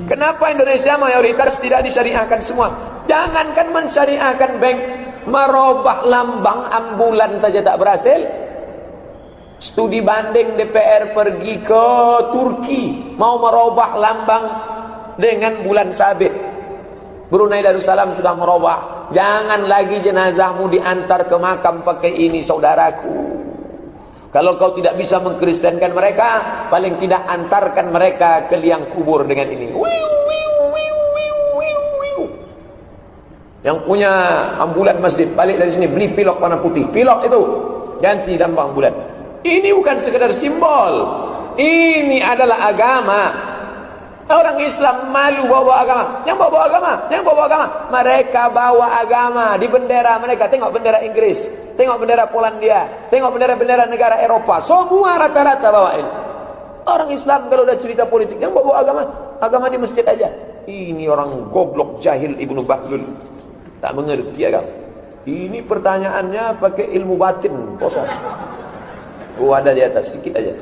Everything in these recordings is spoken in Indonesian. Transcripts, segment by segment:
Kenapa Indonesia mayoritas tidak disyariahkan semua? Jangankan mensyariahkan bank, merubah lambang ambulan saja tak berhasil. Studi banding DPR pergi ke Turki, mau merubah lambang dengan bulan sabit. Brunei Darussalam sudah merubah. Jangan lagi jenazahmu diantar ke makam pakai ini, saudaraku. Kalau kau tidak bisa mengkristenkan mereka, paling tidak antarkan mereka ke liang kubur dengan ini. Yang punya ambulan masjid, balik dari sini, beli pilok warna putih. Pilok itu, ganti lambang ambulan. Ini bukan sekedar simbol. Ini adalah agama. Orang Islam malu bawa agama. Yang bawa agama, yang bawa agama. Mereka bawa agama di bendera mereka. Tengok bendera Inggris, tengok bendera Polandia, tengok bendera-bendera negara Eropa. Semua rata-rata bawain. Orang Islam kalau udah cerita politik, yang bawa agama, agama di masjid aja. Ini orang goblok jahil Ibnu Bahlul. Tak mengerti agama. Ini pertanyaannya pakai ilmu batin kosong. Ada di atas sedikit aja.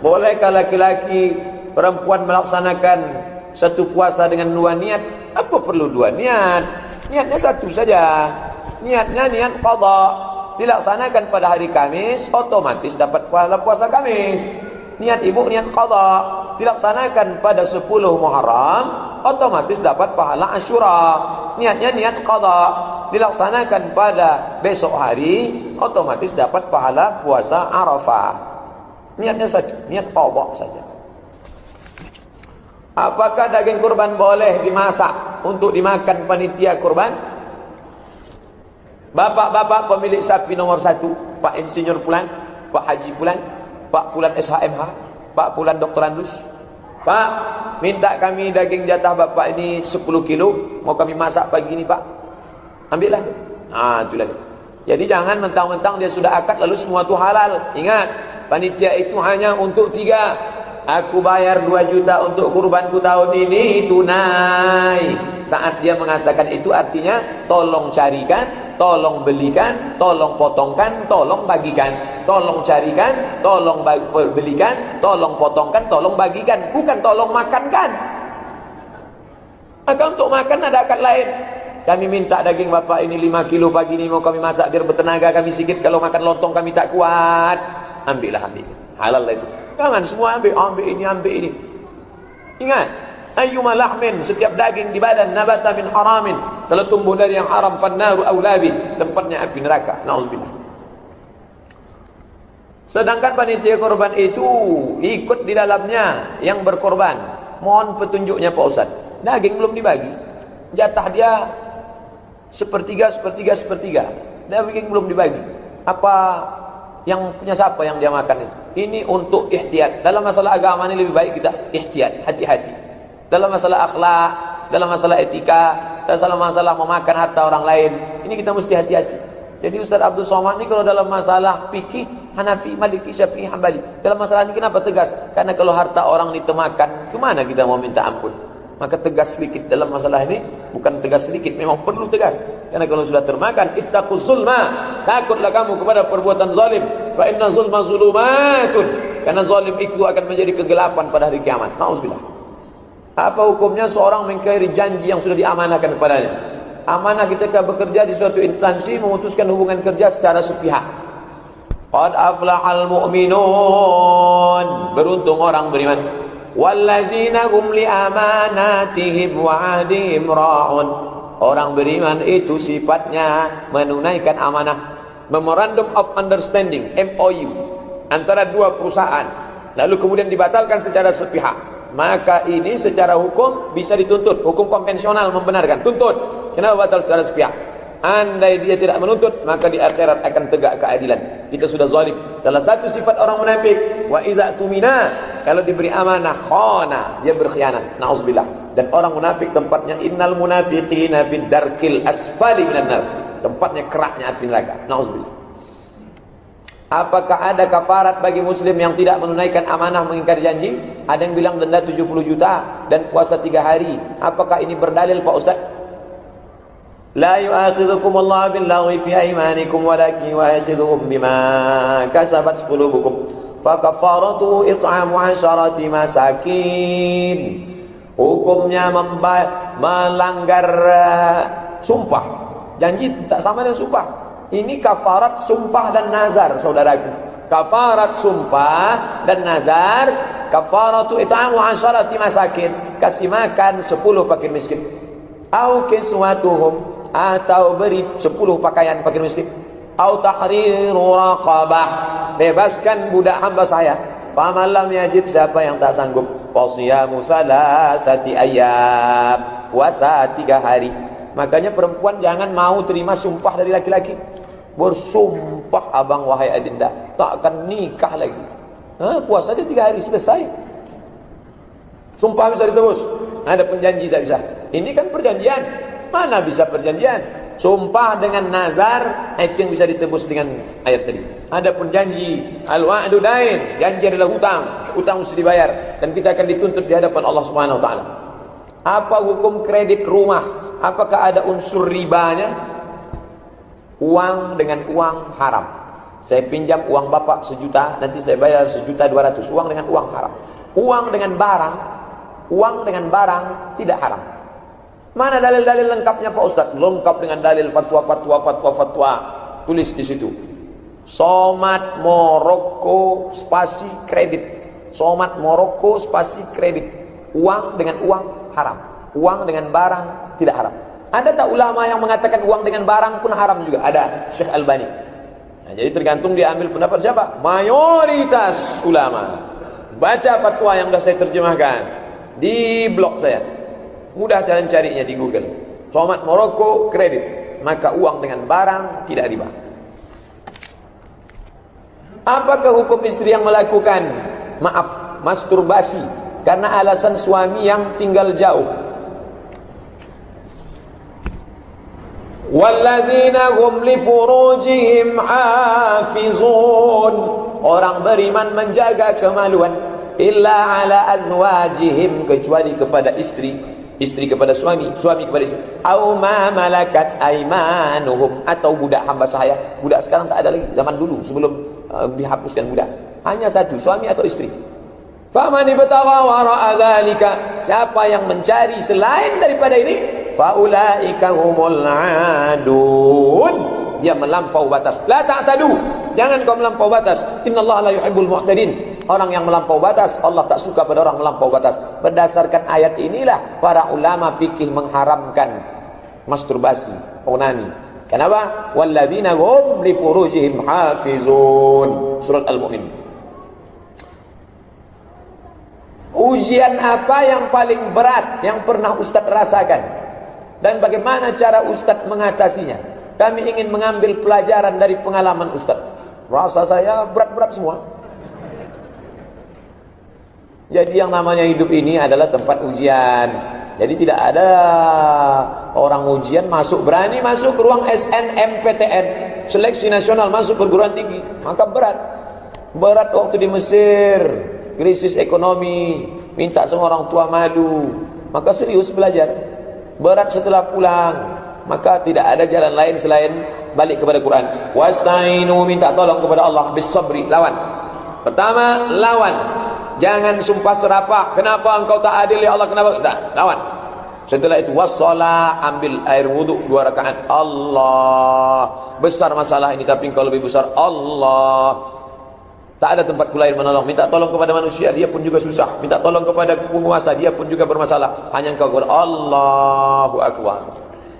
Bolehkah laki-laki perempuan melaksanakan satu puasa dengan dua niat? Apa perlu dua niat? Niatnya satu saja. Niatnya niat qadha. Dilaksanakan pada hari Kamis, otomatis dapat pahala puasa Kamis. Niat ibu niat qadha. Dilaksanakan pada 10 Muharram, otomatis dapat pahala Asyura. Niatnya niat qadha. Dilaksanakan pada besok hari, otomatis dapat pahala puasa Arafah. Niatnya satu, niat qadha saja. Apakah daging kurban boleh dimasak untuk dimakan panitia kurban? Bapak-bapak pemilik sapi nomor 1, Pak Insinyur Pulan, Pak Haji Pulan, Pak Pulan SHMH, Pak Pulan Dr. Andus. Pak, minta kami daging jatah bapak ini 10 kilo, mau kami masak pagi ini Pak. Ambillah. Itulah. Jadi jangan mentang-mentang dia sudah akad lalu semua itu halal. Ingat, panitia itu hanya untuk 3. Aku bayar 2 juta untuk kurbanku tahun ini tunai. Saat dia mengatakan itu artinya tolong carikan, tolong belikan, tolong potongkan, tolong bagikan. Tolong carikan, tolong belikan, tolong potongkan, tolong bagikan. Bukan tolong makankan. Maka untuk makan ada akad lain. Kami minta daging bapak ini 5 kilo pagi ini mau kami masak biar bertenaga kami sikit. Kalau makan lontong kami tak kuat. Ambillah, ambil. Halal lah itu. Jangan semua ambil ini. Ingat, ayyuma lahmin, setiap daging di badan nabata min haramin, kalau tumbuh dari yang haram fannaru aulabi, tempatnya api neraka. Nauzubillah. Sedangkan panitia korban itu ikut di dalamnya yang berkorban. Mohon petunjuknya Pak Ustaz. Daging belum dibagi. Jatah dia sepertiga. Daging belum dibagi. Apa yang punya siapa yang dia makan itu? Ini untuk ihtiyat. Dalam masalah agama ini lebih baik kita ihtiyat, hati-hati. Dalam masalah akhlak, dalam masalah etika, dalam masalah memakan harta orang lain, ini kita mesti hati-hati. Jadi Ustaz Abdul Somad ini kalau dalam masalah fikih Hanafi, Maliki, Syafi'i, Hambali, dalam masalah ini kenapa tegas? Karena kalau harta orang ditemakan, kemana kita mau minta ampun? Maka tegas sedikit dalam masalah ini. Bukan tegas sedikit, memang perlu tegas. Karena kalau sudah termakan, ittaquz zulma, takutlah kamu kepada perbuatan zalim. Fa inna zulma zulumatun, karena zalim itu akan menjadi kegelapan pada hari kiamat. Nauzubillah. Apa hukumnya seorang mengingkari janji yang sudah diamanahkan kepadanya? Amanah ketika bekerja di suatu instansi, memutuskan hubungan kerja secara sepihak. Qad aflahal mu'minun, beruntung orang beriman. Wallazina hum li amanatihim wa ahdihim ra'un. Orang beriman itu sifatnya menunaikan amanah. Memorandum of Understanding, MOU, antara dua perusahaan, lalu kemudian dibatalkan secara sepihak, maka ini secara hukum bisa dituntut. Hukum konvensional membenarkan, tuntut. Kenapa batal secara sepihak? Andai dia tidak menuntut, maka di akhirat akan tegak keadilan. Kita sudah zalim. Salah satu sifat orang munafik, wa idza tumina, kalau diberi amanah khana, dia berkhianat. Nauzubillah. Dan orang munafik tempatnya innal munafiqina fid darkil asfali minan nar. Tempatnya keraknya api neraka. Nauzubillah. Apakah ada kafarat bagi muslim yang tidak menunaikan amanah mengingkari janji? Ada yang bilang denda 70 juta dan puasa 3 hari. Apakah ini berdalil Pak Ustaz? La yu'akhidhukum Allah billaghwi fi aymanikum walakin yu'akhidhukum bima kasabat qulubukum. Fa kafaratuhu it'amu 10 masakin Hukumnya melanggar sumpah. Janji tak sama dengan sumpah. Ini kafarat sumpah dan nazar, saudaraku. Kafarat sumpah dan nazar, kafaratu it'amu 'asharati masakin, kasih makan 10 fakir miskin. Au kiswatuhum, atau beri 10 pakaian fakir miskin. Au tahriru raqabah, bebaskan budak hamba saya. Faman lam yajid, siapa yang tak sanggup, fasiyamu salasati ayyam, puasa 3 hari. Makanya perempuan jangan mau terima sumpah dari laki-laki. Bersumpah abang wahai adinda, tak akan nikah lagi. Puasa dia 3 hari, selesai. Sumpah bisa ditebus, ada penjanji tak bisa. Ini kan perjanjian. Mana bisa perjanjian? Sumpah dengan nazar itu yang bisa ditebus dengan ayat tadi. Ada pun janji, al-wa'du dain, janji adalah hutang, hutang mesti dibayar dan kita akan dituntut di hadapan Allah Subhanahu wa taala. Apa hukum kredit rumah? Apakah ada unsur ribanya? Uang dengan uang haram. Saya pinjam uang bapak 1 juta, nanti saya bayar 1.200.000. Uang dengan uang haram. Uang dengan barang tidak haram. Mana dalil-dalil lengkapnya Pak Ustaz? Lengkap dengan dalil fatwa. Tulis di situ. Somat Moroko spasi kredit. Somat Moroko spasi kredit. Uang dengan uang haram. Uang dengan barang tidak haram. Ada tak ulama yang mengatakan uang dengan barang pun haram juga? Ada, Syekh Albani. Nah, jadi tergantung dia ambil pendapat siapa? Mayoritas ulama. Baca fatwa yang sudah saya terjemahkan di blog saya. Mudah cara carinya di Google. Somat Moroko kredit. Maka uang dengan barang tidak riba. Apakah hukum istri yang melakukan masturbasi karena alasan suami yang tinggal jauh? Walladzina hum li furujihim hafizun. Orang beriman menjaga kemaluan illa ala azwajihim, kecuali kepada istri, istri kepada suami, suami kepada istri. Au ma malakat aimanuhum, atau budak hamba sahaya. Budak sekarang tak ada lagi, zaman dulu sebelum dihapuskan budak. Hanya satu, suami atau istri. Faman ibtagha wara'a dzalika, siapa yang mencari selain daripada ini, faulaika humul adun, dia melampau batas. La ta'tadu, jangan kau melampau batas. Innallaha la yuhibbul mu'tadin. Orang yang melampau batas, Allah tak suka pada orang melampau batas. Berdasarkan ayat inilah para ulama fikih mengharamkan masturbasi, onani. Kenapa? Walladzina hum li furujihim hafizun. Surat Al-Mu'min. Ujian apa yang paling berat yang pernah Ustaz rasakan? Dan bagaimana cara Ustaz mengatasinya? Kami ingin mengambil pelajaran dari pengalaman Ustaz. Rasa saya berat-berat semua. Jadi yang namanya hidup ini adalah tempat ujian. Jadi tidak ada orang ujian masuk, berani masuk ke ruang SNMPTN, seleksi nasional masuk perguruan tinggi. Maka berat. Berat waktu di Mesir, krisis ekonomi, minta semua orang tua malu. Maka serius belajar. Berat setelah pulang, maka tidak ada jalan lain selain balik kepada Quran. Wasta'inu, minta tolong kepada Allah, bisabri, lawan. Pertama, lawan. Jangan sumpah serapah. Kenapa engkau tak adil ya Allah? Kenapa? Tak, lawan. Setelah itu wassalah, ambil air wudhu 2 rakaat. Allah, besar masalah ini tapi engkau lebih besar. Allah, tak ada tempatku lain menolong. Minta tolong kepada manusia, dia pun juga susah. Minta tolong kepada penguasa, dia pun juga bermasalah. Hanya engkau kepada Allahu Akbar.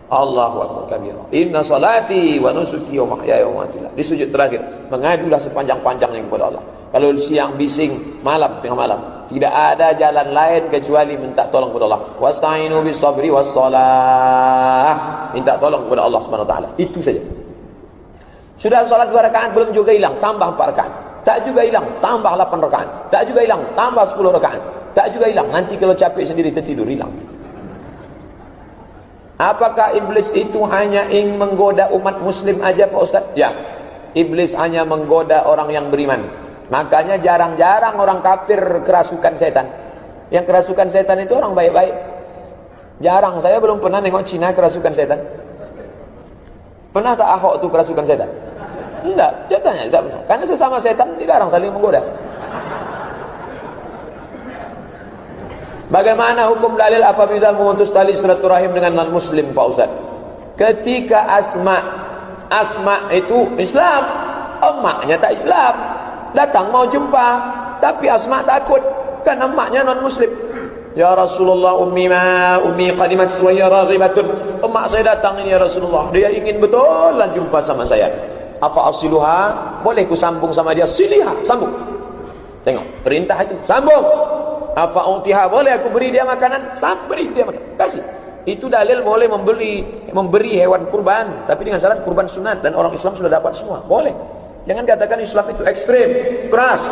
Allahu Akbar kabira. Inna salati wa nusuki wa mahyaya wa mamati. Di sujud terakhir, mengadulah sepanjang-panjangnya kepada Allah. Kalau siang bising, malam tengah malam, tidak ada jalan lain kecuali minta tolong kepada Allah. Wasta'inu bis sabri was salah. Minta tolong kepada Allah Subhanahu wa taala. Itu saja. Sudah salat 2 rakaat belum juga hilang, tambah 4 rakaat. Tak juga hilang, tambah 8 rakaat. Tak juga hilang, tambah 10 rakaat. Tak juga hilang, nanti kalau capek sendiri tertidur hilang. Apakah iblis itu hanya ingin menggoda umat muslim aja Pak Ustaz? Ya, iblis hanya menggoda orang yang beriman. Makanya jarang-jarang orang kafir kerasukan setan. Yang kerasukan setan itu orang baik-baik. Jarang, saya belum pernah nengok Cina kerasukan setan. Pernah tak Ahok itu kerasukan setan? Enggak, jatahnya tidak pernah. Karena sesama setan dilarang saling menggoda. Bagaimana hukum dalil apabila memutus tali silaturahim dengan non-muslim, Pak Ustaz? Ketika Asma itu Islam, emaknya tak Islam, datang mau jumpa, tapi Asma takut karena emaknya non-muslim. Ya Rasulullah, ummi qadimat wa hiya raghibatun. Emak saya datang ini ya Rasulullah, dia ingin betulan jumpa sama saya. Apa asiluha? Boleh ku sambung sama dia? Siliha, sambung. Tengok, perintah itu, sambung. Apa utiha? Boleh aku beri dia makanan? Beri dia makanan, kasih. Itu dalil boleh memberi hewan kurban, tapi dengan syarat kurban sunat, dan orang Islam sudah dapat semua. Boleh. Jangan katakan Islam itu ekstrim, keras,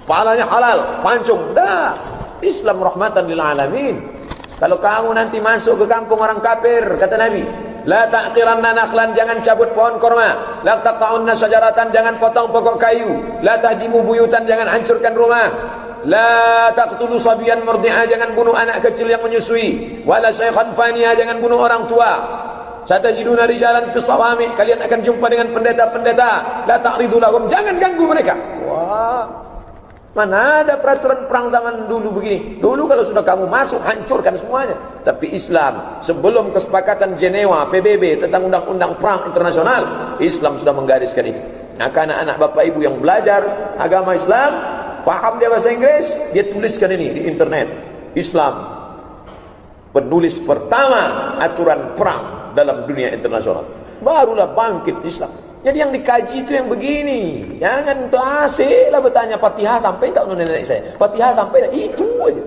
pahalanya halal, pancung. Dah. Islam rahmatan lil alamin. Kalau kamu nanti masuk ke kampung orang kafir, kata Nabi, la ta'qiranna nakhlan, jangan cabut pohon korma, la taqta'unna syajaratan, jangan potong pokok kayu, la tahdimu buyutan, jangan hancurkan rumah, la taqtulu sabiyan murdi'a, jangan bunuh anak kecil yang menyusui, wala syaikhan faniya, jangan bunuh orang tua. Satajiduna rijalan fi sawami, kalian akan jumpa dengan pendeta-pendeta, la ta'ridu lahum, jangan ganggu mereka. Wah, mana ada peraturan perang zaman dulu begini? Dulu kalau sudah kamu masuk, hancurkan semuanya. Tapi Islam, sebelum kesepakatan Jenewa, PBB tentang undang-undang perang internasional, Islam sudah menggariskan itu. Maka anak-anak bapak ibu yang belajar agama Islam, paham dia bahasa Inggris, dia tuliskan ini di internet. Islam, penulis pertama aturan perang dalam dunia internasional. Barulah bangkit Islam. Jadi yang dikaji itu yang begini. Jangan untuk asik lah bertanya Fatihah sampai tak nenek saya. Fatihah sampai tak, itu aja.